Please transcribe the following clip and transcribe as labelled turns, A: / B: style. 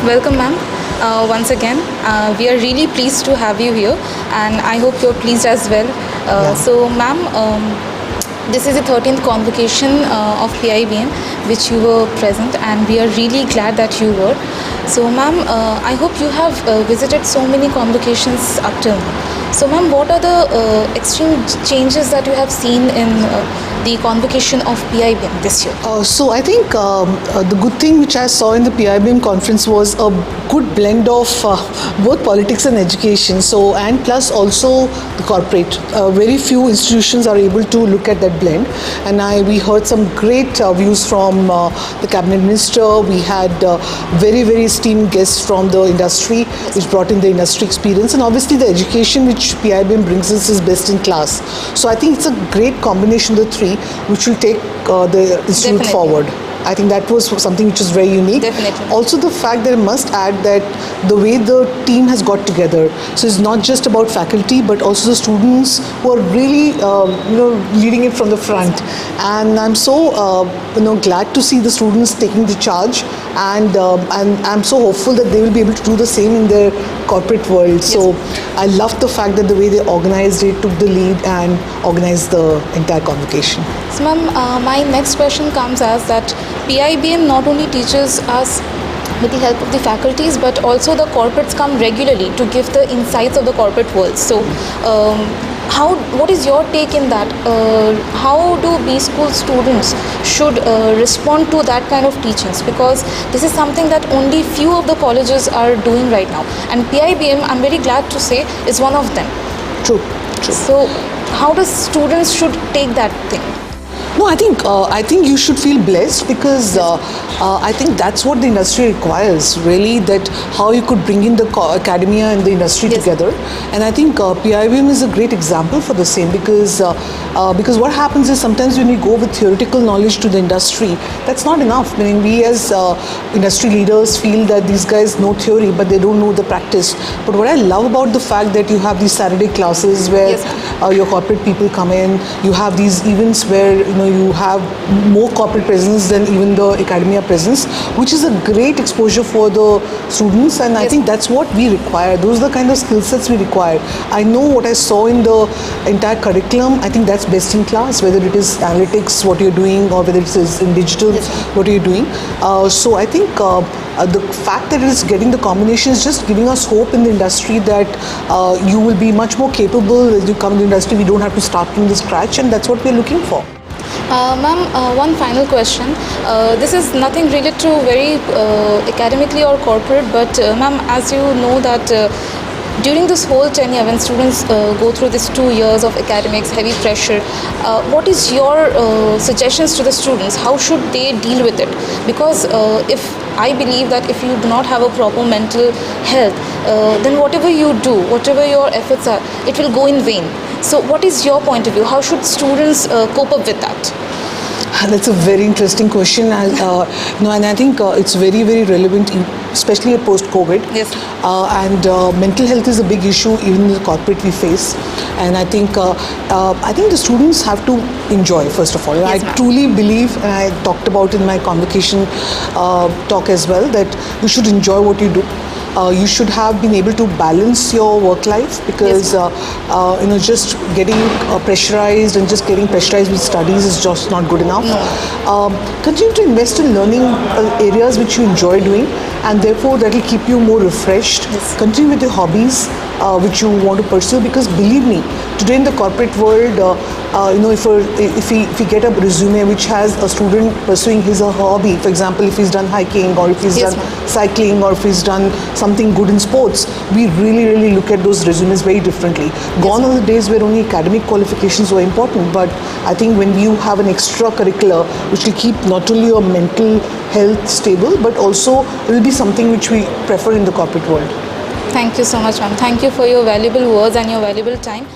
A: Welcome, ma'am. Once again, we are really pleased to have you here, and I hope you're pleased as well. So, ma'am, this is the 13th convocation of PIBM, which you were present, and we are really glad that you were. So, ma'am, I hope you have visited so many convocations up till now. So, ma'am, what are the extreme changes that you have seen in the convocation of PIBM this year?
B: So I think the good thing which I saw in the PIBM conference was a good blend of both politics and education. So and plus also the corporate. Very few institutions are able to look at that blend. And we heard some great views from the cabinet minister. We had very esteemed guests from the industry, which brought in the industry experience, and obviously the education which PIBM brings us is best in class. So I think it's a great combination of the three, which will take the institute forward. I think that was something which is very unique.
A: Definitely.
B: Also the fact that I must add that the way the team has got together, so it's not just about faculty but also the students who are really leading it from the front. And I'm so glad to see the students taking the charge, and I'm so hopeful that they will be able to do the same in their corporate world. So I love the fact that the way they organized it, took the lead and organized the entire convocation.
A: So, ma'am, my next question comes as that PIBM not only teaches us with the help of the faculties, but also the corporates come regularly to give the insights of the corporate world. So, what is your take in that? How do B school students should respond to that kind of teachings? Because this is something that only few of the colleges are doing right now, and PIBM, I'm very glad to say, is one of them.
B: True.
A: So, how does students should take that thing?
B: No, I think you should feel blessed, because I think that's what the industry requires, really, that how you could bring in the academia and the industry together. And I think PIBM is a great example for the same, because what happens is sometimes when we go with theoretical knowledge to the industry, that's not enough. I mean, we as industry leaders feel that these guys know theory but they don't know the practice. But what I love about the fact that you have these Saturday classes where your corporate people come in, you have these events where you have more corporate presence than even the academia presence, which is a great exposure for the students. And I think that's what we require. Those are the kind of skill sets we require. I know what I saw in the entire curriculum. I think that's best in class, whether it is analytics, what you're doing, or whether it is in digital, what you're doing. So I think the fact that it is getting the combination is just giving us hope in the industry that you will be much more capable as you come to the industry. We don't have to start from the scratch, and that's what we're looking for.
A: Ma'am, one final question. This is nothing related to very academically or corporate, but ma'am, as you know that during this whole tenure, when students go through these 2 years of academics, heavy pressure, what is your suggestions to the students? How should they deal with it? Because I believe that if you do not have a proper mental health, then whatever you do, whatever your efforts are, it will go in vain. So what is your point of view? How should students cope up with that?
B: That's a very interesting question, and I think it's very relevant, especially post-COVID.
A: Yes.
B: And mental health is a big issue even in the corporate we face. And I think the students have to enjoy, first of all.
A: Yes,
B: I truly believe, and I talked about in my convocation talk as well, that you should enjoy what you do. You should have been able to balance your work life, because just getting pressurized and just getting pressurized with studies is just not good enough. Continue to invest in learning areas which you enjoy doing, and therefore that will keep you more refreshed. Continue with your hobbies which you want to pursue, because believe me, today in the corporate world, if we get a resume which has a student pursuing his or her hobby, for example, if he's done hiking, or if he's done cycling, or if he's done something good in sports, we really look at those resumes very differently. Gone are the days where only academic qualifications were important, but I think when you have an extracurricular which will keep not only your mental health stable, but also will be something which we prefer in the corporate world.
A: Thank you so much, ma'am. Thank you for your valuable words and your valuable time.